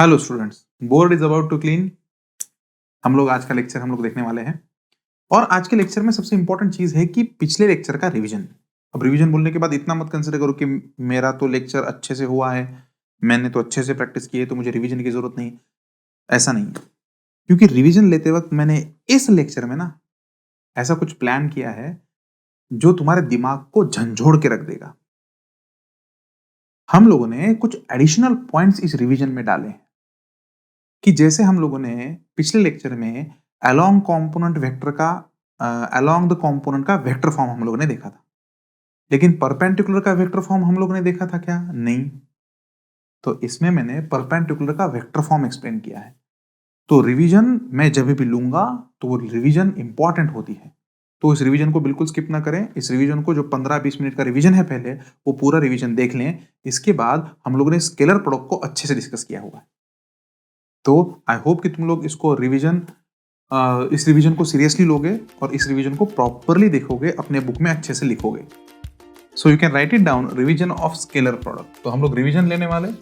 Hello students, board is about to clean. हम लोग आज का लेक्चर देखने वाले हैं और आज के लेक्चर में सबसे इंपॉर्टेंट चीज है कि पिछले लेक्चर का रिवीजन। अब रिवीजन बोलने के बाद इतना मत कंसिडर करो कि मेरा तो लेक्चर अच्छे से हुआ है, मैंने तो अच्छे से प्रैक्टिस की है तो मुझे रिवीजन की जरूरत नहीं। ऐसा नहीं है, क्योंकि रिवीजन लेते वक्त मैंने इस लेक्चर में ना ऐसा कुछ प्लान किया है जो तुम्हारे दिमाग को झंझोड़ के रख देगा। हम लोगों ने कुछ एडिशनल पॉइंट्स इस रिवीजन में डाले हैं कि जैसे हम लोगों ने पिछले लेक्चर में अलोंग कंपोनेंट वेक्टर का अलोंग द कंपोनेंट का वेक्टर फॉर्म हम लोगों ने देखा था, लेकिन परपेंडिकुलर का वेक्टर फॉर्म हम लोगों ने देखा था क्या? नहीं। तो इसमें मैंने परपेंडिकुलर का वेक्टर फॉर्म एक्सप्लेन किया है। तो रिवीजन मैं जब भी लूंगा तो वो रिवीजन इंपॉर्टेंट होती है, तो इस रिवीजन को बिल्कुल स्किप ना करें। इस रिवीजन को जो 15-20 मिनट का रिवीजन है पहले वो पूरा रिवीजन देख लें। इसके बाद हम लोगों ने स्केलर प्रोडक्ट को अच्छे से डिस्कस किया हुआ है। तो आई होप कि तुम लोग इसको इस रिवीजन को सीरियसली लोगे और इस रिवीजन को प्रॉपरली देखोगे, अपने बुक में अच्छे से लिखोगे। So you can write it down, revision of scalar product. तो हम लोग रिवीजन लेने वाले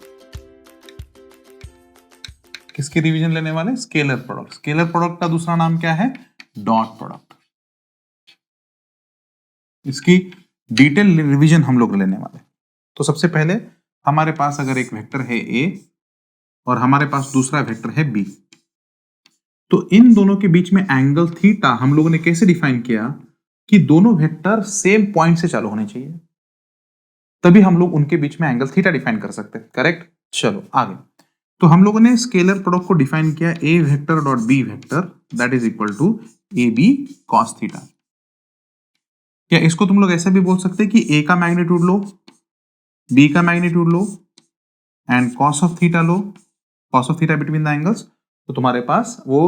किसकी रिवीजन लेने वाले? Scalar product. स्केलर प्रोडक्ट का दूसरा नाम क्या है? Dot product. इसकी डिटेल रिवीजन हम लोग लेने वाले। तो सबसे पहले हमारे पास अगर एक वेक्टर है ए और हमारे पास दूसरा वेक्टर है बी, तो इन दोनों के बीच में एंगल थीटा हम लोगों ने कैसे डिफाइन किया कि दोनों वेक्टर सेम पॉइंट से चालू होने चाहिए, तभी हम लोग उनके बीच में एंगल थीटा डिफाइन कर सकते हैं। करेक्ट। चलो आगे। तो हम लोगों ने स्केलर प्रोडक्ट को डिफाइन किया A vector dot B vector that is equal to A B cos theta. या इसको तुम लोग ऐसे भी बोल सकते हैं कि ए का मैग्नीट्यूड लो, बी का magnitude low and cos of theta low, cos of theta between the angles, तो तुम्हारे पास वो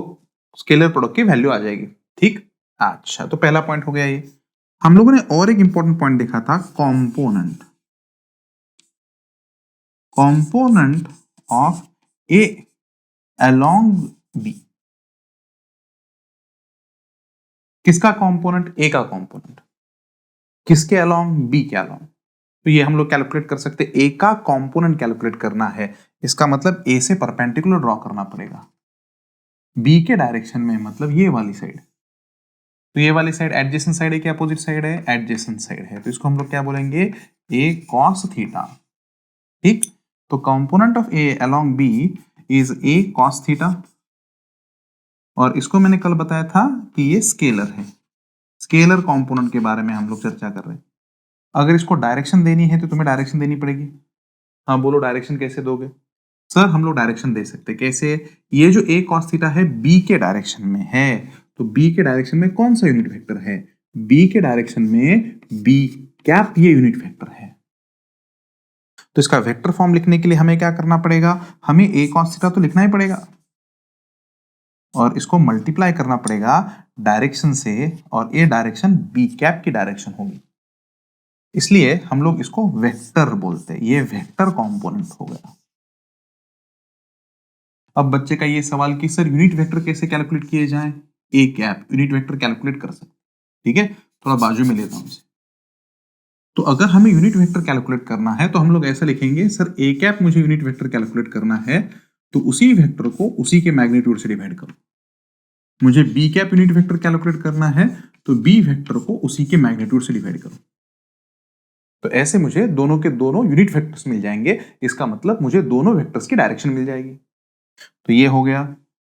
स्केलर प्रोडक्ट की वैल्यू आ जाएगी। ठीक। अच्छा, तो पहला पॉइंट हो गया ये। हम लोगों ने और एक इंपॉर्टेंट पॉइंट देखा था, component. Component of A along B. किसका कंपोनेंट? ए का कंपोनेंट। किसके अलोंग? बी के अलोंग। तो ये हम लोग कैलकुलेट कर सकते हैं। ए का कंपोनेंट कैलकुलेट करना है, इसका मतलब ए से परपेंडिकुलर ड्रॉ करना पड़ेगा बी के डायरेक्शन में, मतलब ये वाली साइड। तो ये वाली साइड एडजेसेंट साइड है कि अपोजिट साइड है? एडजेसेंट साइड है, तो इसको हम लोग क्या बोलेंगे? A cos theta. ठीक। तो component of A along B is A cos theta, और इसको मैंने कल बताया था कि ये स्केलर है। स्केलर कंपोनेंट के बारे में हम लोग चर्चा कर रहे हैं। अगर इसको डायरेक्शन देनी है तो तुम्हें डायरेक्शन देनी पड़ेगी। हाँ बोलो, डायरेक्शन कैसे दोगे? सर हम लोग डायरेक्शन दे सकते हैं। कैसे? ये जो ए कॉस थीटा है बी के डायरेक्शन में है, तो बी के डायरेक्शन में कौन सा यूनिट वेक्टर है? बी के डायरेक्शन में बी कैप ये यूनिट वेक्टर है। तो इसका वेक्टर फॉर्म लिखने के लिए हमें क्या करना पड़ेगा? हमें ए कॉस थीटा तो लिखना ही पड़ेगा और इसको मल्टीप्लाई करना पड़ेगा डायरेक्शन से, और ये डायरेक्शन बी कैप की डायरेक्शन होगी, इसलिए हम लोग इसको वेक्टर बोलते हैं। ये वेक्टर कंपोनेंट हो गया। अब बच्चे का ये सवाल कि सर यूनिट वेक्टर कैसे कैलकुलेट किए जाएं? A cap unit vector calculate कर सकते। ठीक है, थोड़ा बाजू में लेता हूं इसे। तो अगर हमें यूनिट वेक्टर कैलकुलेट करना है तो हम लोग ऐसा लिखेंगे, सर ए कैप मुझे यूनिट वेक्टर कैलकुलेट करना है तो उसी वेक्टर को उसी के मैग्नीट्यूड से डिवाइड करो। मुझे B cap unit vector calculate करना है तो बी वेक्टर को उसी के मैग्नीट्यूड से डिवाइड करो। तो ऐसे मुझे दोनों के दोनों यूनिट वेक्टर्स मिल जाएंगे, इसका मतलब मुझे दोनों वेक्टर्स की डायरेक्शन मिल जाएगी। तो ये हो गया,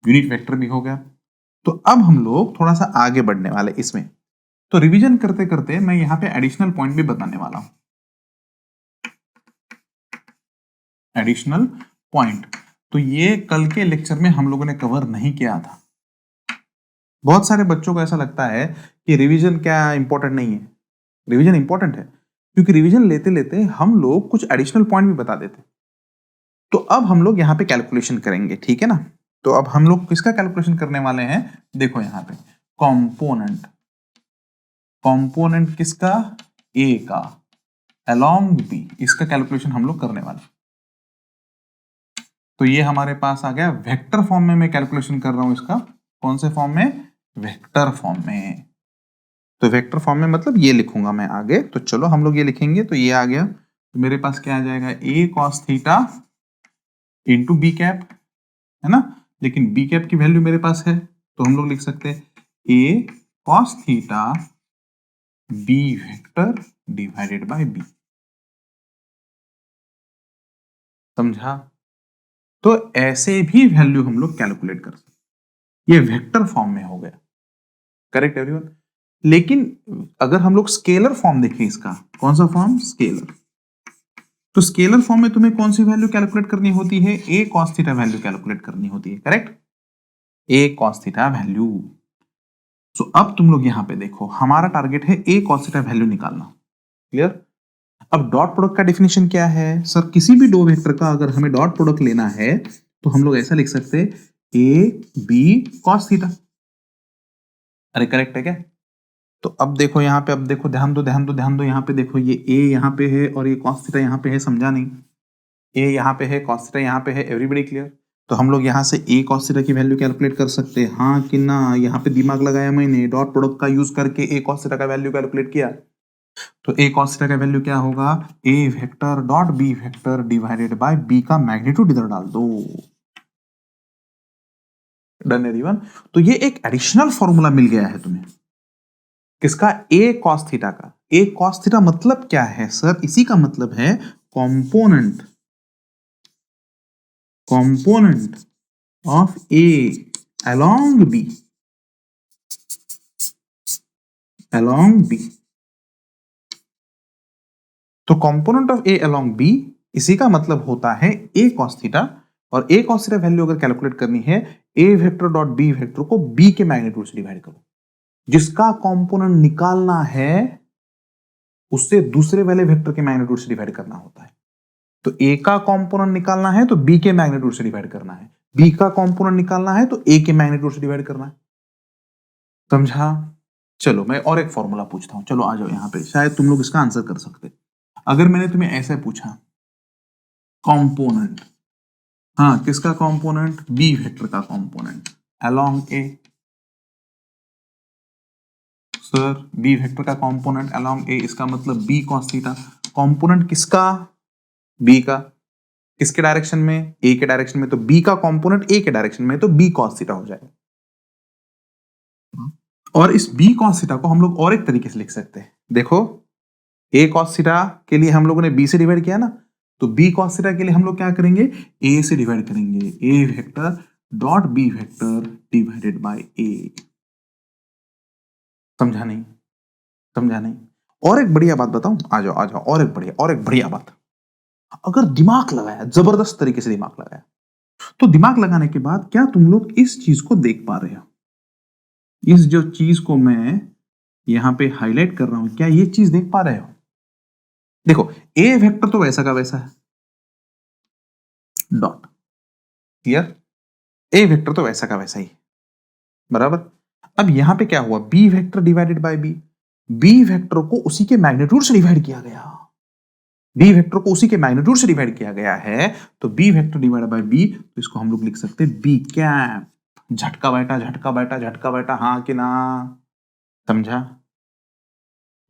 यूनिट वेक्टर भी हो गया। तो अब हम लोग थोड़ा सा आगे बढ़ने वाले इसमें। तो रिवीजन करते करते मैं यहां पे एडिशनल पॉइंट भी बताने वाला हूं। एडिशनल पॉइंट तो ये कल के लेक्चर में हम लोगों ने कवर नहीं किया था। बहुत सारे बच्चों को ऐसा लगता है कि रिवीजन क्या इंपॉर्टेंट नहीं है। रिवीजन इंपॉर्टेंट है, क्योंकि रिवीजन लेते लेते हम लोग कुछ एडिशनल पॉइंट भी बता देते। तो अब हम लोग यहाँ पे कैलकुलेशन करेंगे, ठीक है ना? तो अब हम लोग किसका कैलकुलेशन करने वाले हैं? देखो यहाँ पे कंपोनेंट। कंपोनेंट किसका? ए का अलोंग बी, इसका कैलकुलेशन हम लोग करने वाले। तो ये हमारे पास आ गया वेक्टर फॉर्म में, मैं कैलकुलेशन कर रहा हूं इसका। कौन से फॉर्म में? वेक्टर फॉर्म में। तो वेक्टर फॉर्म में मतलब ये लिखूंगा मैं आगे। तो चलो हम लोग ये लिखेंगे, तो ये आ गया। तो मेरे पास क्या आ जाएगा? A cos theta into B cap, है ना, लेकिन बी कैप की वैल्यू मेरे पास है, तो हम लोग लिख सकते हैं A cos theta B vector divided by B. समझा? तो ऐसे भी वैल्यू हम लोग कैलकुलेट कर सकते, ये वेक्टर फॉर्म में हो गया। Correct everyone? लेकिन अगर हम लोग स्केलर फॉर्म देखें इसका, कौन सा फॉर्म? स्केलर। तो स्केलर फॉर्म में तुम्हें कौन सी वैल्यू कैलकुलेट करनी होती है? A cos theta value calculate करनी होती है। करेक्ट? ए कॉस थीटा वैल्यू। सो अब तुम लोग यहां पे देखो, हमारा टारगेट है ए कॉस थीटा वैल्यू निकालना। क्लियर? अब डॉट प्रोडक्ट का डेफिनेशन क्या है सर? किसी भी दो वेक्टर का अगर हमें डॉट प्रोडक्ट लेना है तो हम लोग ऐसा लिख सकते हैं ए बी कॉस थीटा। अरे करेक्ट है क्या? तो अब देखो यहाँ पे, अब देखो, ध्यान दो यहाँ पे देखो, ये ए यहाँ पे है और ये कॉस थीटा यहाँ पे है। समझा नहीं? ए यहाँ पे है, कॉस थीटा यहाँ पे है। Everybody clear? तो हम लोग यहाँ से ए कॉस थीटा की वैल्यू कैलकुलेट कर सकते हैं, हाँ कि ना? यहाँ पे दिमाग लगाया मैंने, डॉट प्रोडक्ट का यूज करके ए कॉस थीटा का वैल्यू कैलकुलेट किया। तो ए कॉस थीटा का वैल्यू क्या होगा? A vector dot B vector divided by B का मैग्नीट्यूड इधर डाल दो। Done everyone? तो ये एक एडिशनल फॉर्मूला मिल गया है तुम्हें, किसका? ए कॉस थीटा का। ए कॉस थीटा मतलब क्या है सर? इसी का मतलब है component of A along B, तो component of A along B, इसी का मतलब होता है ए कॉस थीटा। और ए कॉस थीटा वैल्यू अगर कैलकुलेट करनी है, A vector dot B vector को बी के मैग्नीट्यूड से डिवाइड करो। जिसका कंपोनेंट निकालना है उससे दूसरे वाले वेक्टर के मैग्नीट्यूड से डिवाइड करना होता है। तो ए का कंपोनेंट निकालना है तो बी के मैग्नीट्यूड से डिवाइड करना है, बी का कंपोनेंट निकालना है तो ए के मैग्नीट्यूड से डिवाइड करना है। समझा? चलो मैं और एक फॉर्मूला पूछता हूं, चलो आ जाओ यहां पे, शायद तुम लोग इसका आंसर कर सकते। अगर मैंने तुम्हें ऐसे पूछा कंपोनेंट, हाँ किसका कंपोनेंट? बी वेक्टर का कंपोनेंट अलोंग ए। सर बी वेक्टर का कंपोनेंट अलोंग ए, इसका मतलब बी कॉस थीटा। कंपोनेंट किसका? बी का। किसके डायरेक्शन में? ए के डायरेक्शन में। तो बी का कंपोनेंट ए के डायरेक्शन में, तो बी कॉस थीटा हो जाएगा। और इस बी कॉस थीटा को हम लोग और एक तरीके से लिख सकते हैं। देखो, ए कॉस थीटा के लिए हम लोगों ने बी से डिवाइड किया ना, तो बी कॉस थीटा के लिए हम लोग क्या करेंगे? ए से डिवाइड करेंगे। A vector dot B vector divided by A. समझा नहीं? समझा नहीं? और एक बढ़िया बात बताऊं, आ जाओ आ जाओ, और एक बढ़िया बात। अगर दिमाग लगाया, जबरदस्त तरीके से दिमाग लगाया, तो दिमाग लगाने के बाद क्या तुम लोग इस चीज को देख पा रहे हो? इस जो चीज को मैं यहां पे हाईलाइट कर रहा हूं, क्या ये चीज देख पा रहे हो? देखो, ए वेक्टर तो वैसा का वैसा है, डॉट। क्लियर? ए वेक्टर तो वैसा का वैसा ही, बराबर। अब यहां पे क्या हुआ? B vector divided by B, B vector को उसी के मैग्नीट्यूड से डिवाइड किया गया। बी वेक्टर को उसी के मैग्नीट्यूड से डिवाइड किया गया है, तो B vector divided by B, तो इसको हम लोग लिख सकते हैं बी कैप। झटका बैठा, झटका बैठा, झटका बैठा, हाँ कि ना? समझा?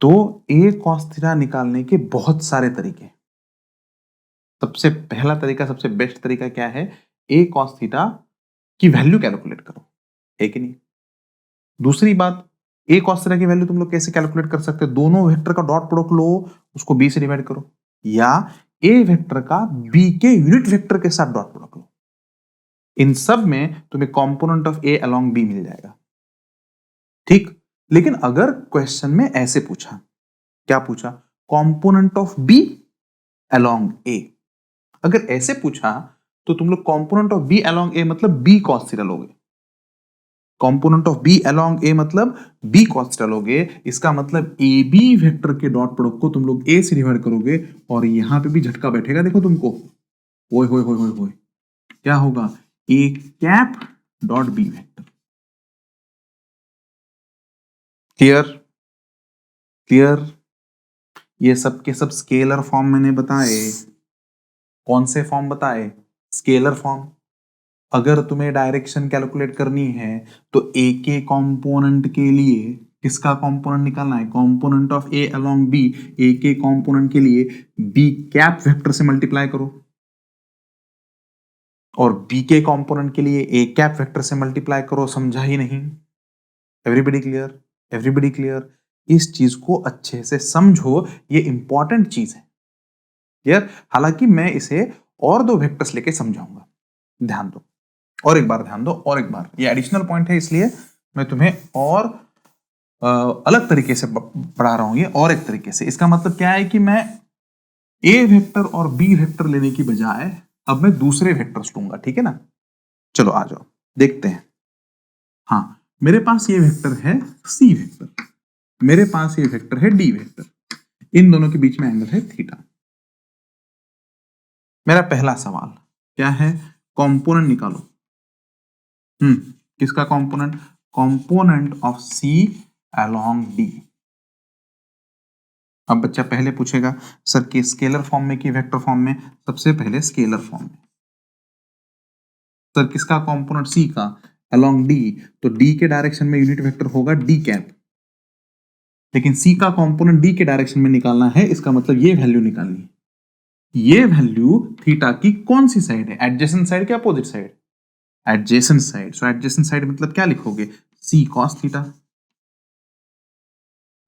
तो ए कॉस थीटा निकालने के बहुत सारे तरीके। सबसे पहला तरीका, सबसे बेस्ट तरीका क्या है? ए कॉस थीटा की वैल्यू कैलकुलेट करो, है कि नहीं? दूसरी बात, ए कॉस थीटा की वैल्यू तुम लोग कैसे कैलकुलेट कर सकते हो? दोनों वेक्टर का डॉट प्रोडक्ट लो, उसको बी से डिवाइड करो, या ए वेक्टर का बी के यूनिट वेक्टर के साथ डॉट प्रोडक्ट लो। इन सब में तुम्हें component of A along B मिल जाएगा। ठीक? लेकिन अगर क्वेश्चन में ऐसे पूछा, क्या पूछा? कंपोनेंट ऑफ बी अलोंग ए। अगर ऐसे पूछा तो तुम लोग कंपोनेंट ऑफ बी अलोंग ए मतलब बी कॉस थीटा लोगे। कंपोनेंट ऑफ बी अलोंग ए मतलब बी कॉस थीटा लोगे। इसका मतलब ए बी वेक्टर के डॉट प्रोडक्ट को तुम लोग ए से डिवाइड करोगे, और यहां पे भी झटका बैठेगा, देखो तुमको। ओए होए होए होए होए, क्या होगा? A cap dot B vector. Clear? Clear? ये सब के सब स्केलर फॉर्म मैंने बताए। कौन से फॉर्म बताए? Scalar form. अगर तुम्हें डायरेक्शन कैलकुलेट करनी है तो ए के कंपोनेंट के लिए किसका कंपोनेंट निकालना है? Component of A along B. A के कंपोनेंट के लिए बी कैप वेक्टर से मल्टीप्लाई करो। और बी के कंपोनेंट के लिए ए कैप वेक्टर से मल्टीप्लाई करो, समझा ही नहीं? Everybody clear? Everybody clear? इस चीज को अच्छे से समझो, ये इंपॉर्टेंट चीज है। क्लियर? हालांकि मैं इसे और 2 वेक्टर्स लेके समझाऊंगा, ध्यान दो, और एक बार ध्यान दो, और एक बार, ये एडिशनल पॉइंट है इसलिए मैं तुम्हें और अलग तरीके से पढ़ा रहा हूं, ये और एक तरीके से। इसका मतलब क्या है कि मैं ए वेक्टर और बी वेक्टर लेने की बजाय अब मैं दूसरे वेक्टर्स लूंगा, ठीक है ना? चलो आ जाओ देखते हैं। हाँ, मेरे पास ये वेक्टर है सी वेक्टर, मेरे पास ये वेक्टर है डी वेक्टर, इन दोनों के बीच में एंगल है थीटा। मेरा पहला सवाल क्या है? कंपोनेंट निकालो। किसका component? Component of C along D. अब बच्चा पहले पूछेगा सर कि स्केलर फॉर्म में कि वेक्टर फॉर्म में? सबसे पहले स्केलर फॉर्म में। सर किसका कंपोनेंट? सी का, अलोंग डी, तो डी के डायरेक्शन में यूनिट वेक्टर होगा डी कैप, लेकिन सी का कंपोनेंट डी के डायरेक्शन में निकालना है, इसका मतलब ये वैल्यू निकालनी है। ये वैल्यू थीटा की कौन सी साइड है? एडजेसेंट साइड क्या opposite side? Adjacent side. So adjacent side मतलब क्या लिखोगे? सी कॉस थीटा,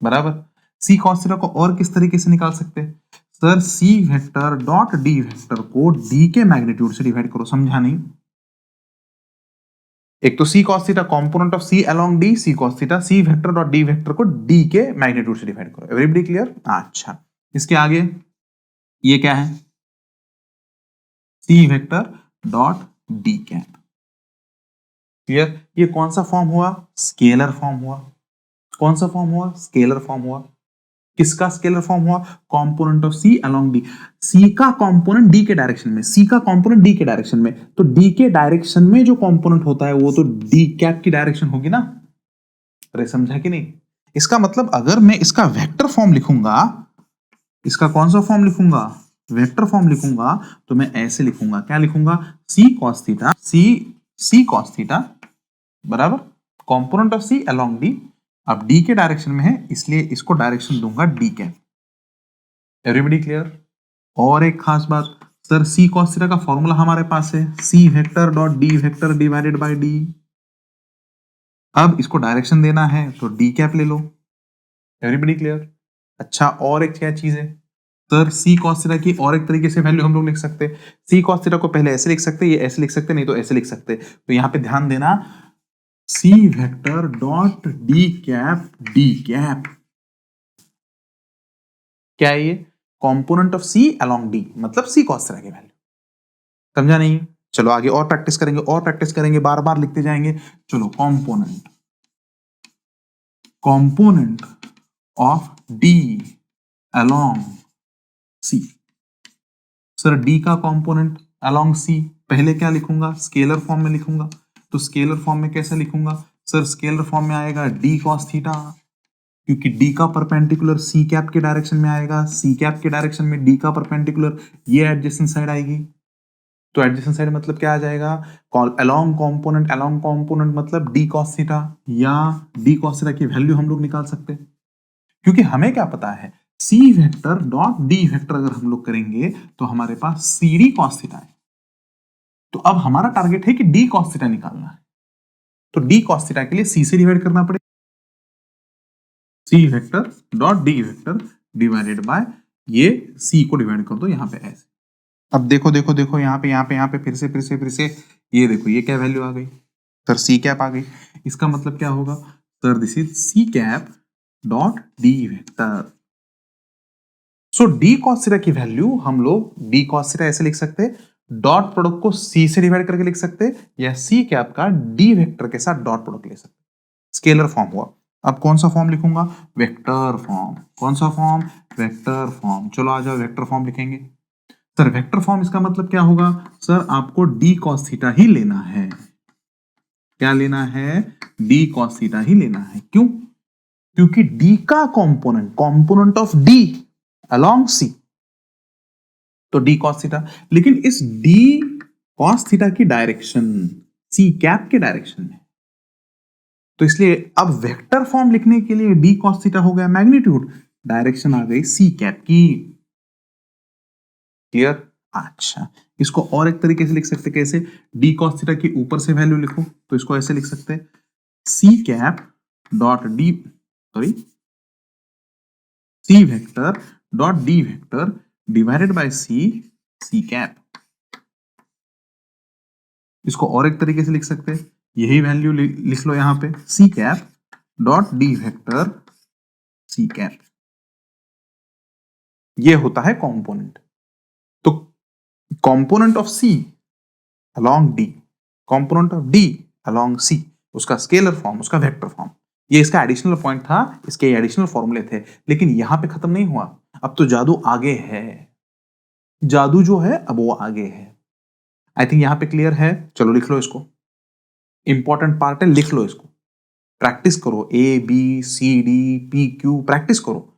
बराबर। सी कॉस थीटा को और किस तरीके से निकाल सकते हैं? Sir C vector dot D vector को डी के मैग्नीट्यूड से डिवाइड करो, समझा नहीं? एक तो C cos theta component of C along D, C cos theta, C vector dot D vector को डी के मैग्नीट्यूड से डिवाइड करो। Everybody clear? अच्छा, इसके आगे ये क्या है? C vector dot D cap. Clear? ये कौन सा फॉर्म हुआ? स्केलर फॉर्म हुआ। कौन सा फॉर्म हुआ? स्केलर फॉर्म हुआ। किसका स्केलर फॉर्म हुआ? Component of C along D. C का कंपोनेंट डी के डायरेक्शन में, सी का कंपोनेंट डी के डायरेक्शन में, तो डी के डायरेक्शन में जो कंपोनेंट होता है वो तो डी कैप की डायरेक्शन होगी ना। अरे समझा कि नहीं? इसका मतलब अगर मैं इसका वेक्टर फॉर्म लिखूंगा, इसका कौन सा फॉर्म लिखूंगा? वेक्टर फॉर्म लिखूंगा, तो मैं ऐसे लिखूंगा, क्या लिखूंगा? C cos theta, C cos theta बराबर component of C along D. अब डी के डायरेक्शन में है इसलिए इसको डायरेक्शन दूंगा डी कैप। Everybody clear? और एक खास बात, सर सी कॉस थीटा का फॉर्मूला हमारे पास है C vector dot D vector divided by D. अब इसको डायरेक्शन देना है तो डी कैप ले लो। Everybody clear? अच्छा, और एक क्या चीज है? सर सी कॉस थीटा की और एक तरीके से वैल्यू हम लोग लिख सकते हैं। सी कॉस थीटा को पहले ऐसे लिख सकते हैं, ये ऐसे लिख सकते हैं, नहीं तो ऐसे लिख सकते हैं। तो यहां पे ध्यान देना, C vector dot D cap, D cap क्या है? ये component of C along D, मतलब सी कॉस थीटा की वैल्यू। समझा नहीं? चलो आगे और प्रैक्टिस करेंगे, और प्रैक्टिस करेंगे, बार बार लिखते जाएंगे। चलो, component of D along C. Sir D का कंपोनेंट अलोंग सी पहले क्या लिखूंगा? स्केलर फॉर्म में लिखूंगा। तो स्केलर फॉर्म में कैसे लिखूंगा? सर स्केलर फॉर्म में आएगा डी कॉस थीटा, क्योंकि डी का परपेंडिकुलर सी कैप के डायरेक्शन में आएगा, सी कैप के डायरेक्शन में डी का परपेंडिकुलर, ये एडजेसेंट साइड आएगी। तो एडजेसेंट साइड मतलब क्या आ जाएगा? अलोंग कंपोनेंट मतलब डी कॉस थीटा, या डी कॉस थीटा की वैल्यू हम लोग निकाल सकते हैं, क्योंकि हमें क्या पता है? C vector dot D vector अगर हम लोग करेंगे तो हमारे पास सी डी कॉस थीटा है। तो अब हमारा टारगेट है कि डी कॉस थीटा निकालना है, तो डी कॉस थीटा के लिए सी से डिवाइड करना पड़ेगा। C vector dot D vector divided by ये सी को डिवाइड कर दो यहां पे ऐसे। अब देखो देखो देखो, यहाँ पे फिर से ये देखो, ये क्या वैल्यू आ गई? सर सी कैप आ गई। इसका मतलब क्या होगा? Sir this is C cap dot D vector. So D cos theta की वैल्यू हम लोग डी कॉस थीटा ऐसे लिख सकते हैं, डॉट प्रोडक्ट को सी से डिवाइड करके लिख सकते हैं, या सी कैप का डी वेक्टर के साथ डॉट प्रोडक्ट ले सकते हैं। स्केलर फॉर्म हुआ। अब कौन सा फॉर्म लिखूंगा? Vector form. कौन सा फॉर्म? Vector form. चलो आ जाओ, वेक्टर फॉर्म लिखेंगे। सर वेक्टर फॉर्म इसका मतलब क्या होगा? सर आपको डी कॉस थीटा ही लेना है। क्या लेना है? डी कॉस थीटा ही लेना है। क्यों? क्योंकि डी का कंपोनेंट ऑफ डी अलोंग सी, तो डी कॉस थीटा, लेकिन इस डी कॉस थीटा की डायरेक्शन सी कैप के डायरेक्शन में, तो इसलिए अब वेक्टर फॉर्म लिखने के लिए डी कॉस थीटा हो गया मैग्नीट्यूड, डायरेक्शन आ गई सी कैप की। क्लियर? अच्छा, इसको और एक तरीके से लिख सकते कैसे, डी कॉस थीटा की ऊपर से वैल्यू लिखो तो इसको ऐसे लिख सकते हैं C cap dot D, sorry C vector dot D vector divided by C cap. इसको और एक तरीके से लिख सकते हैं, यही वैल्यू लिख लो यहां पे C cap dot D vector C cap. ये होता है कंपोनेंट। तो component of C along D, component of D along C, उसका स्केलर फॉर्म, उसका वेक्टर फॉर्म। ये इसका एडिशनल पॉइंट था, इसके एडिशनल फॉर्मूले थे, लेकिन यहां पे खत्म नहीं हुआ, अब तो जादू आगे है। जादू जो है अब वो आगे है। आई थिंक यहां पे क्लियर है। चलो लिख लो इसको, इंपॉर्टेंट पार्ट है, लिख लो इसको, प्रैक्टिस करो, A B C D P Q practice करो,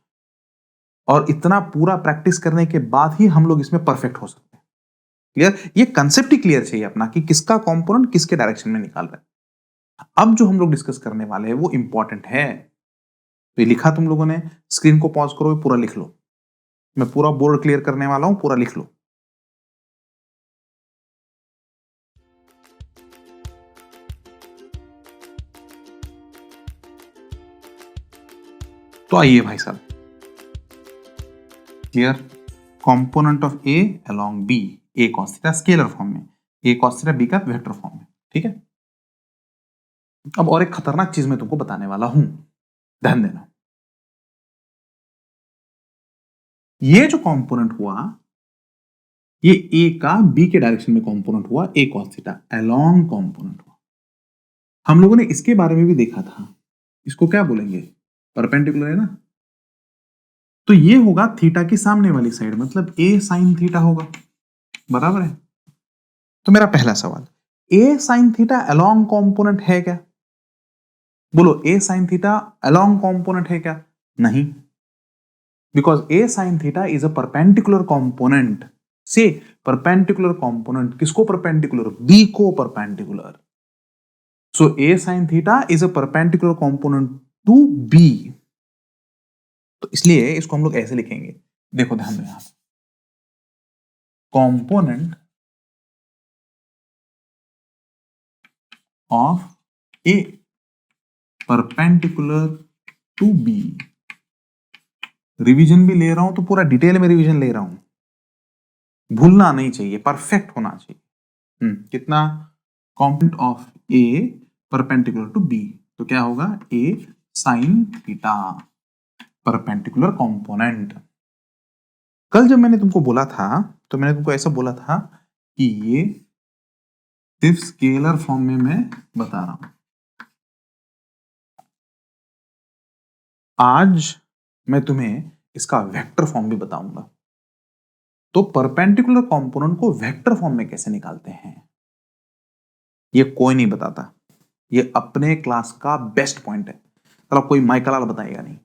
और इतना पूरा प्रैक्टिस करने के बाद ही हम लोग इसमें परफेक्ट हो सकते हैं। क्लियर, ये कंसेप्ट ही क्लियर चाहिए अपना कि किसका कंपोनेंट किसके डायरेक्शन में निकाल रहे हैं। अब जो हम लोग डिस्कस करने वाले हैं वो इंपॉर्टेंट है। तो ये लिखा तुम लोगों ने, स्क्रीन को पॉज करो, पूरा लिख लो। मैं पूरा बोर्ड क्लियर करने वाला हूं, पूरा लिख लो। तो आइए भाई साहब, clear, component of A along B, A cos theta scalar form में, ए कॉस थीटा बी का वेक्टर फॉर्म में, ठीक है। अब और एक खतरनाक चीज मैं तुमको बताने वाला हूं, ध्यान देना। ये जो कंपोनेंट हुआ, ये ए का बी के डायरेक्शन में कंपोनेंट हुआ, ए कॉस थीटा अलोंग कंपोनेंट हुआ। हम लोगों ने इसके बारे में भी देखा था, इसको क्या बोलेंगे, परपेंडिकुलर है ना। तो ये होगा थीटा की सामने वाली साइड, मतलब ए साइन थीटा होगा, बराबर है। तो मेरा पहला सवाल, A sine theta along component है क्या? बोलो, A sine theta along component है क्या? नहीं, because A sine theta is a perpendicular component से, परपेंडिकुलर कंपोनेंट किसको परपेंडिकुलर, बी को perpendicular. So A sine theta is a perpendicular component to B. तो इसलिए इसको हम लोग ऐसे लिखेंगे, देखो ध्यान दो, यहां component of A perpendicular to B. Revision भी ले रहा हूं तो पूरा डिटेल में रिवीजन ले रहा हूं, भूलना नहीं चाहिए, परफेक्ट होना चाहिए। कितना, component of A perpendicular to B, तो क्या होगा, A sine theta perpendicular component. कल जब मैंने तुमको बोला था, तो मैंने तुमको ऐसा बोला था कि ये सिर्फ स्केलर फॉर्म में मैं बता रहा हूं। आज मैं तुम्हें इसका वेक्टर फॉर्म भी बताऊंगा। तो परपेंडिकुलर कंपोनेंट को वेक्टर फॉर्म में कैसे निकालते हैं, ये कोई नहीं बताता, ये अपने क्लास का बेस्ट पॉइंट है। मतलब कोई माइकलाल बताएगा नहीं,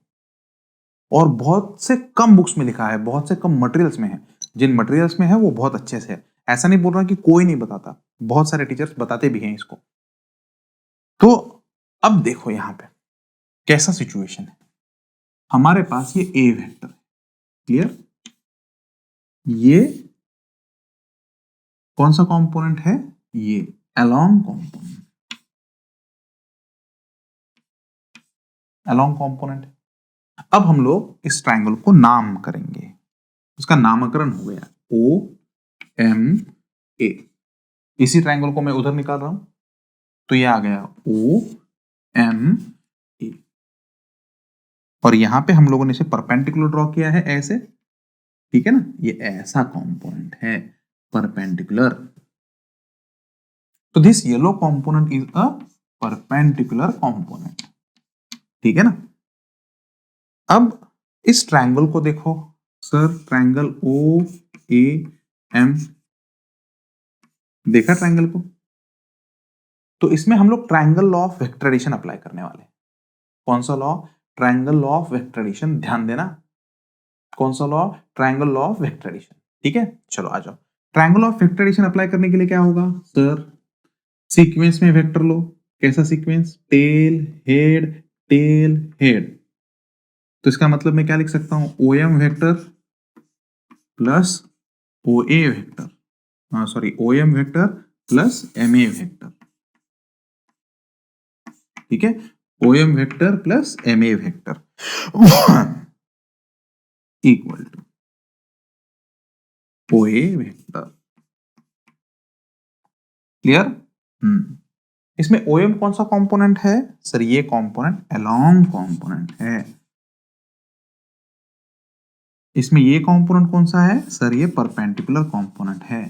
और बहुत से कम बुक्स में लिखा है, बहुत से कम मटेरियल्स में है। जिन मटेरियल्स में है वो बहुत अच्छे से है, ऐसा नहीं बोल रहा कि कोई नहीं बताता, बहुत सारे टीचर्स बताते भी हैं इसको। तो अब देखो यहां पे कैसा सिचुएशन है, हमारे पास ये ए वेक्टर है, क्लियर, ये कौन सा कंपोनेंट है, ये अलोंग कंपोनेंट, अलोंग कंपोनेंट। अब हम लोग इस ट्रायंगल को नाम करेंगे, उसका नामकरण हो गया ओ एम ए। इसी ट्रायंगल को मैं उधर निकाल रहा हूं, तो ये आ गया ओ एम ए, और यहां पे हम लोगों ने इसे परपेंडिकुलर ड्रॉ किया है ऐसे, ठीक है ना, ये ऐसा कंपोनेंट है परपेंडिकुलर। तो this yellow component is a perpendicular component, ठीक है ना। अब इस ट्रायंगल को देखो sir, triangle O A M, देखा ट्रायंगल को, तो इसमें हम लोग triangle law of vector addition apply करने वाले हैं। कौन सा लॉ, triangle law of vector addition, ध्यान देना, कौन सा लॉ, triangle law of vector addition, ठीक है। चलो आ जाओ, triangle of vector addition apply करने के लिए क्या होगा सर, सीक्वेंस में वेक्टर लो, कैसा sequence, tail head tail head. तो इसका मतलब मैं क्या लिख सकता हूं, O M vector plus O A vector, sorry O M vector plus M A vector, ठीक है, O M vector plus M A vector equal to O A vector. Clear? इसमें ओ एम कौन सा कंपोनेंट है sir? ये component along component है। इसमें ये कंपोनेंट कौन सा है सर? ये परपेंडिकुलर कंपोनेंट है।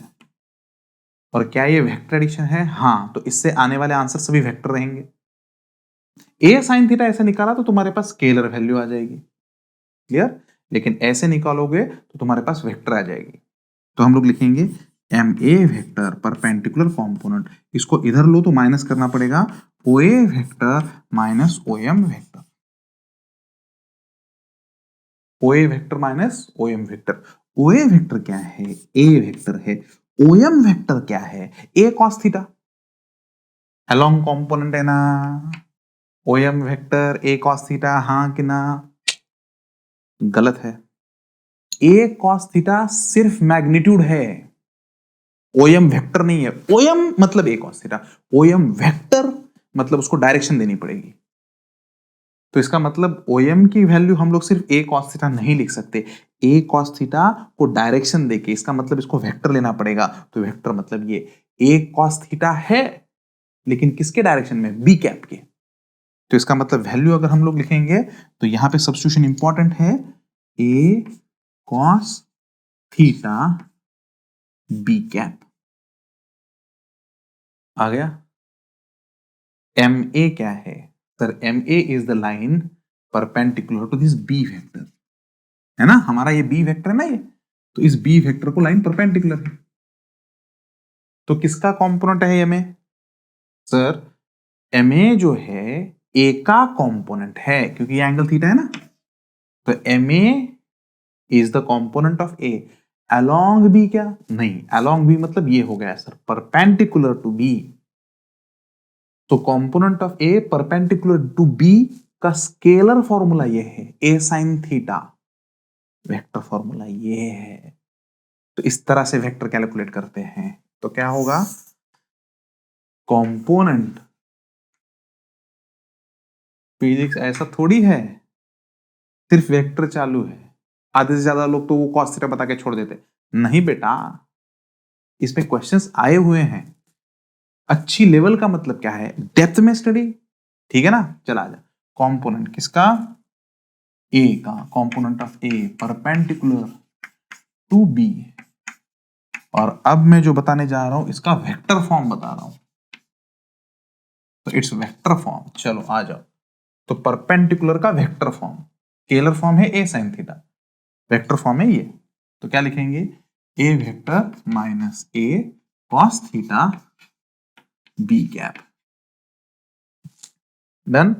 और क्या ये वेक्टर एडिशन है? हाँ, तो इससे आने वाले आंसर सभी वेक्टर रहेंगे। ए साइन थीटा ऐसे निकाला तो तुम्हारे पास स्केलर वैल्यू आ जाएगी। क्लियर? लेकिन ऐसे निकालोगे तो तुम्हारे पास वेक्टर आ जाएगी। तो हम लोग लिखेंगे M A vector perpendicular component, इसको इधर लो तो माइनस करना पड़ेगा, O A vector minus O M vector, O A vector minus O M vector. O A vector क्या है? ए वेक्टर है। ओ एम वेक्टर क्या है? A cos theta, along component है ना। O M vector A cos theta, हाँ कि ना? गलत है। ए कॉस थीटा सिर्फ मैग्नीट्यूड है, ओएम वेक्टर नहीं है। ओएम मतलब A cos theta, OM vector मतलब उसको डायरेक्शन देनी पड़ेगी। तो इसका मतलब ओएम की वैल्यू हम लोग सिर्फ ए कॉस थीटा नहीं लिख सकते, ए कॉस थीटा को डायरेक्शन देके, इसका मतलब इसको वेक्टर लेना पड़ेगा। तो वेक्टर मतलब ये ए कॉस थीटा है, लेकिन किसके डायरेक्शन में? बी कैप के। तो इसका मतलब वैल्यू अगर हम लोग लिखेंगे तो यहां पे सब्स्टिट्यूशन इंपॉर्टेंट है, A cos theta B cap आ गया। एम ए क्या है sir? M A is the line perpendicular to this B vector, है ना? हमारा ये बी वेक्टर है ना ये, तो इस बी वेक्टर को लाइन परपेंडिकुलर है। तो किसका कंपोनेंट है M A sir? M A जो है ए का कंपोनेंट है, क्योंकि ये एंगल थीटा है ना। तो M A is the component of A along B. क्या? नहीं, अलोंग बी मतलब ये हो गया सर परपेंडिकुलर टू बी। तो component of A perpendicular to B का स्केलर फॉर्मूला ये है, A sine theta. Vector formula ये है। तो इस तरह से वेक्टर कैलकुलेट करते हैं। तो क्या होगा? कंपोनेंट, फिजिक्स ऐसा थोड़ी है सिर्फ वेक्टर चालू है। आधे से ज्यादा लोग तो वो कॉस थीटा बता के छोड़ देते। नहीं बेटा, इसमें क्वेश्चंस आए हुए हैं। अच्छी लेवल का मतलब क्या है? डेप्थ में स्टडी, ठीक है ना? चला जा। कंपोनेंट किसका? ए का, component of A perpendicular to B. और अब मैं जो बताने जा रहा हूं इसका वेक्टर फॉर्म बता रहा हूं। तो इट्स वेक्टर फॉर्म। चलो आ जाओ। तो परपेंडिकुलर का वेक्टर फॉर्म, स्केलर फॉर्म है A sine theta, vector form है ये। तो क्या लिखेंगे? A vector minus A cos theta B cap. Done.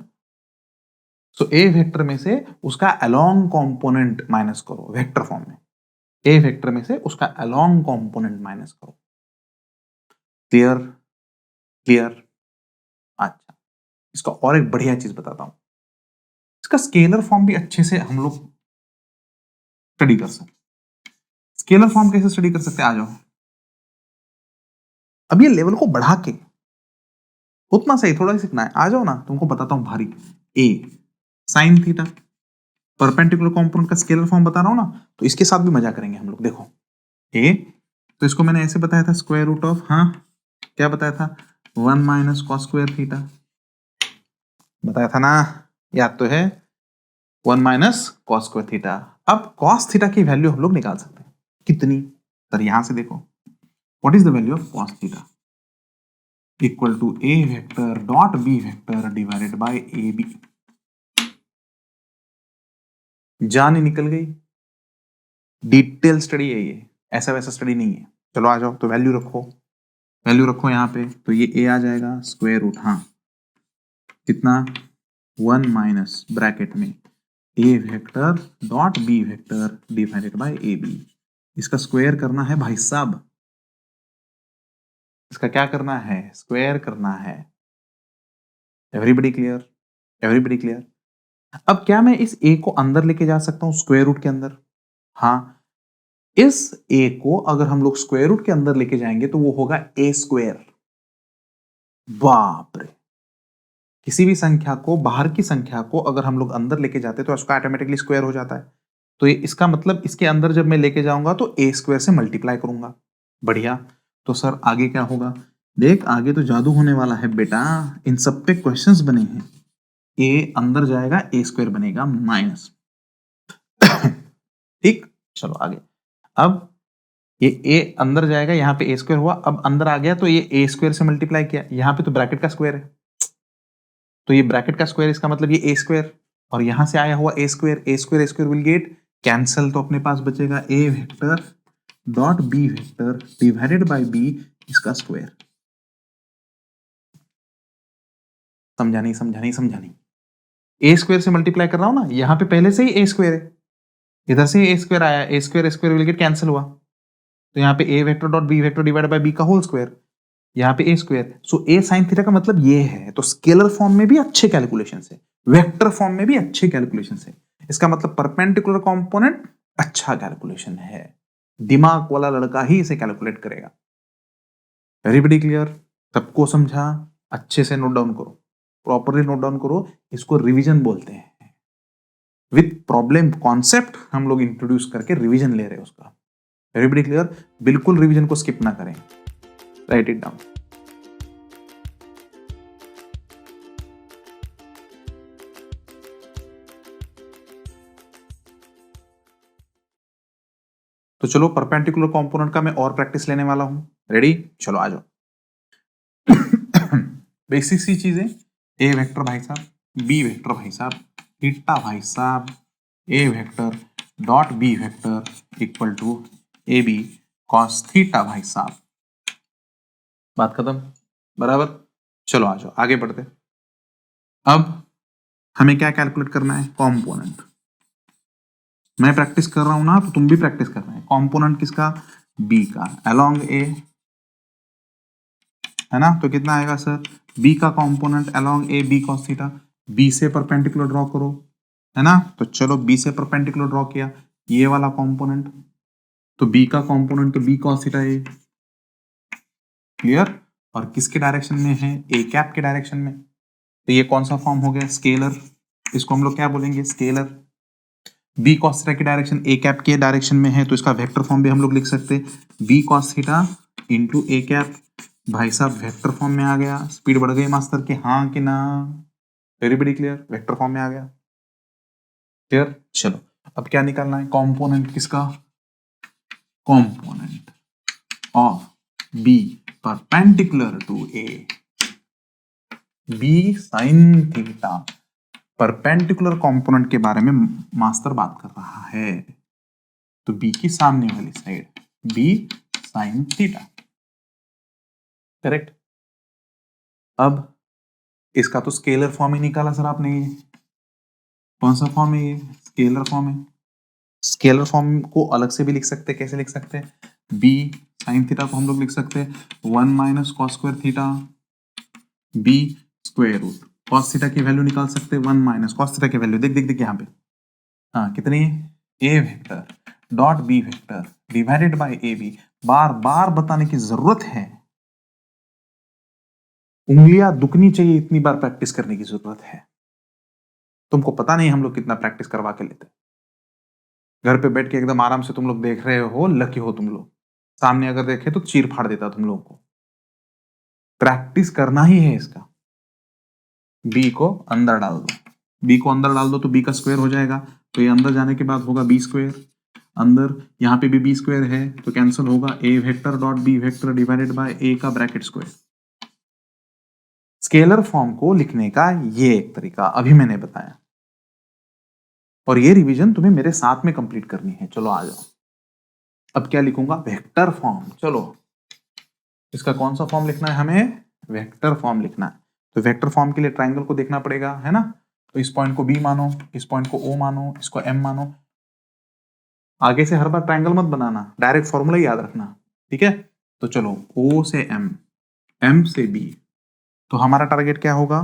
So A vector में से उसका अलोंग कंपोनेंट माइनस करो वेक्टर फॉर्म में, ए वेक्टर में से उसका अलोंग कंपोनेंट माइनस करो। क्लियर? क्लियर? अच्छा, इसका और एक बढ़िया चीज बताता हूं। इसका स्केलर फॉर्म भी अच्छे से हम लोग स्टडी कर सकते। स्केलर फॉर्म कैसे स्टडी कर सकते हैं? आ जाओ। अब ये लेवल को बढ़ा के, उतना सही थोड़ा ही सीखना है। आ जाओ ना, तुमको बताता हूं भारी। ए साइन थीटा परपेंडिकुलर कंपोनेंट का स्केलर फॉर्म बता रहा हूं ना, तो इसके साथ भी मजा करेंगे हम लोग। देखो ए, तो इसको मैंने ऐसे बताया था, स्क्वायर रूट ऑफ, हाँ क्या बताया था? 1 माइनस कॉस स्क्वायर थीटा बताया था ना, याद तो है? 1 माइनस कॉस स्क्वायर थीटा। अब कॉस थीटा की वैल्यू हम लोग निकाल सकते हैं। कितनी सर? यहां से देखो, what is the value of cos theta equal to A vector dot B vector divided by A B. जान ही निकल गई। डिटेल स्टडी है ये, ऐसा वैसा स्टडी नहीं है। चलो आ जाओ। तो वैल्यू रखो, वैल्यू रखो यहाँ पे। तो ये ए आ जाएगा स्क्वायर रूट, हाँ कितना? 1 माइनस ब्रैकेट में A vector dot B vector divided by A B. इसका स्क्वायर करना है भाई साहब, इसका क्या करना है? स्क्वायर करना है। Everybody clear? Everybody clear? अब क्या मैं इस ए को अंदर लेके जा सकता हूं स्क्वायर रूट के अंदर? हाँ। इस ए को अगर हम लोग स्क्वायर रूट के अंदर लेके जाएंगे तो वो होगा ए स्क्वायर। बाप रे, किसी भी संख्या को, बाहर की संख्या को अगर हम लोग अंदर लेके जाते हैं तो उसका ऑटोमेटिकली स्क्वायर हो जाता है। तो ये इसका मतलब इसके अंदर जब मैं लेके जाऊंगा तो ए स्क्वायर से मल्टीप्लाई करूंगा। बढ़िया। तो सर आगे क्या होगा? देख आगे तो जादू होने वाला है बेटा, इन सब पे क्वेश्चंस बने हैं। ए अंदर जाएगा, ए स्क्वायर बनेगा माइनस। ठीक, चलो आगे। अब ये ए अंदर जाएगा, यहाँ पे ए स्क्वायर हुआ, अब अंदर आ गया तो ये ए स्क्वायर से मल्टीप्लाई किया, यहाँ पे तो ब्रैकेट का स्क्वायर है, तो ये ब्रैकेट का स्क्वायर, इसका मतलब ये ए स्क्वायर, और यहां से आया हुआ A square, A square A square will get cancel, तो अपने पास बचेगा A vector dot B vector divided by B, इसका स्क्वायर। समझा नहीं, समझा नहीं, समझा नहीं। ए स्क्वायर से मल्टीप्लाई कर रहा हूं ना, यहां पे पहले से ही ए स्क्वायर है, इधर से ए स्क्वायर आया, A square will get cancel हुआ, तो यहाँ पे A vector dot B vector divided by B का होल स्क्वायर, यहाँ पे A square. So A sine theta का मतलब ये है। तो स्केलर फॉर्म में भी अच्छे कैलकुलेशन है, वेक्टर फॉर्म में भी अच्छे कैलकुलेशन है, इसका मतलब परपेंडिकुलर कंपोनेंट अच्छा कैलकुलेशन है, दिमाग वाला लड़का ही इसे कैलकुलेट करेगा। Everybody clear? सबको समझा? अच्छे से नोट डाउन करो, प्रॉपरली नोट डाउन करो, इसको रिवीजन बोलते हैं। विथ प्रॉब्लम कॉन्सेप्ट हम लोग इंट्रोड्यूस करके रिवीजन ले रहे हैं उसका। Everybody clear? बिल्कुल रिवीजन को स्किप ना करें, राइट इट डाउन। तो चलो परपेंडिकुलर कंपोनेंट का मैं और प्रैक्टिस लेने वाला हूं। रेडी? चलो आ जाओ। बेसिक सी चीजें, ए वेक्टर भाई साहब, बी वेक्टर भाई साहब, थीटा भाई साहब, A vector dot B vector equal to A B cos theta भाई साहब। बात खत्म, बराबर? चलो आ जाओ आगे बढ़ते। अब हमें क्या कैलकुलेट करना है? कंपोनेंट। मैं प्रैक्टिस कर रहा हूं ना, तो तुम भी प्रैक्टिस करना है। कंपोनेंट किसका? बी का, अलोंग ए, है ना? तो कितना आएगा सर? बी का component along A B cos theta, B से परपेंडिकुलर ड्रॉ करो, है ना? तो चलो बी से परपेंडिकुलर ड्रॉ किया, ये वाला कंपोनेंट, तो बी का कंपोनेंट तो बी कॉस थीटा ए। क्लियर? और किसके डायरेक्शन में है? ए कैप के डायरेक्शन में। तो ये कौन सा फॉर्म हो गया? स्केलर। इसको हम लोग क्या बोलेंगे? स्केलर। बी कॉस थीटा की डायरेक्शन ए कैप के डायरेक्शन में है, तो इसका वेक्टर फॉर्म भी हम लोग लिख सकते हैं, B cos theta into A cap. भाई साहब वेक्टर फॉर्म में आ गया। स्पीड बढ़ गई मास्टर के, हाँ कि ना? Everybody clear? वेक्टर फॉर्म में आ गया। क्लियर? चलो अब क्या निकालना है? कंपोनेंट किसका? Component of B perpendicular to A, B sine theta. Perpendicular component के बारे में मास्टर बात कर रहा है, तो बी की सामने वाली side B sine theta. Correct? अब इसका तो स्केलर फॉर्म ही निकाला सर आपने। ये कौन सा फॉर्म है? ये स्केलर फॉर्म है। स्केलर फॉर्म को अलग से भी लिख सकते हैं। कैसे लिख सकते हैं? बी साइन थीटा को हम लोग लिख सकते हैं 1 minus cos square theta B square root. Cos theta की वैल्यू निकाल सकते हैं 1 माइनस कॉस थीटा की वैल्यू, देख देख देख यहाँ पे, हाँ कितनी? A vector dot B vector divided by A B. बार बार बताने की जरूरत है, उंगलियां दुखनी चाहिए, इतनी बार प्रैक्टिस करने की जरूरत है। तुमको पता नहीं हम लोग कितना प्रैक्टिस करवा के लेते। घर पे बैठ के एकदम आराम से तुम लोग देख रहे हो, लकी हो तुम लोग। सामने अगर देखे तो चीर फाड़ देता तुम लोगों को। प्रैक्टिस करना ही है इसका। बी को अंदर डाल दो, बी को अंदर डाल दो तो बी का स्क्वायर हो जाएगा, तो ये अंदर जाने के बाद होगा बी स्क्वायर। अंदर यहाँ पे भी बी स्क्वायर है तो कैंसिल होगा, A vector dot B vector divided by A का ब्रैकेट स्क्वायर। स्केलर फॉर्म को लिखने का ये एक तरीका अभी मैंने बताया, और ये रिवीजन तुम्हें मेरे साथ में कंप्लीट करनी है। चलो आ जाओ। अब क्या लिखूंगा? Vector form. चलो इसका कौन सा फॉर्म लिखना है हमें? वेक्टर फॉर्म लिखना है। तो वेक्टर फॉर्म के लिए ट्राइंगल को देखना पड़ेगा, है ना? तो इस पॉइंट को बी मानो, इस पॉइंट को ओ मानो, इसको एम मानो। आगे से हर बार ट्राइंगल मत बनाना, डायरेक्ट फॉर्मूला याद रखना, ठीक है? तो चलो ओ से एम, एम से बी, तो हमारा टारगेट क्या होगा?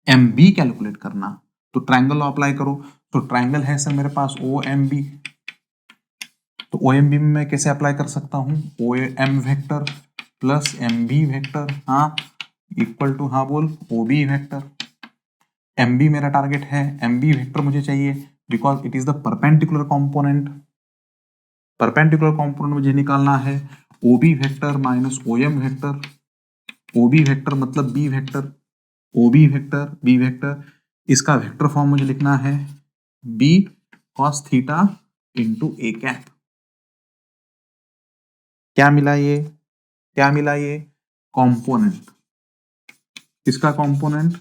एम बी कैलकुलेट करना। तो ट्राइंगल लॉ अप्लाई करो। तो ट्राइंगल है सर मेरे पास ओ एम बी, तो ओ एम बी में मैं कैसे अप्लाई कर सकता हूं, O M vector plus M B vector, हाँ, इक्वल टू, हाँ बोल, O B vector. M B मेरा टारगेट है, एम बी वेक्टर मुझे चाहिए because it is the perpendicular component. Perpendicular component मुझे निकालना है O B vector minus O M vector. O B vector मतलब B vector, O B vector B vector, इसका vector form मुझे लिखना है B cos theta into A cap. क्या मिला ये, क्या मिला ये, कंपोनेंट, किसका कंपोनेंट,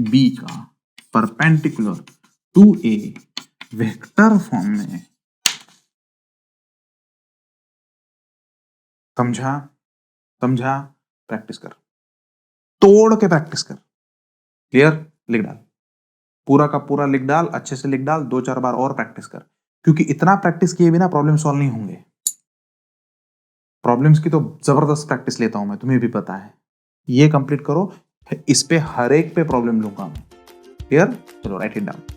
बी का, perpendicular to A, vector form में। समझा, समझा, प्रैक्टिस कर, तोड़ के प्रैक्टिस कर। क्लियर, लिख डाल, पूरा का पूरा लिख डाल, अच्छे से लिख डाल, 2-4 बार और प्रैक्टिस कर, क्योंकि इतना प्रैक्टिस किए बिना प्रॉब्लम सॉल्व नहीं होंगे। प्रॉब्लम्स की तो जबरदस्त प्रैक्टिस लेता हूं मैं, तुम्हें भी पता है। ये कंप्लीट करो, इस पे हर एक पे प्रॉब्लम लूंगा मैं। क्लियर, चलो राइट इट डाउन।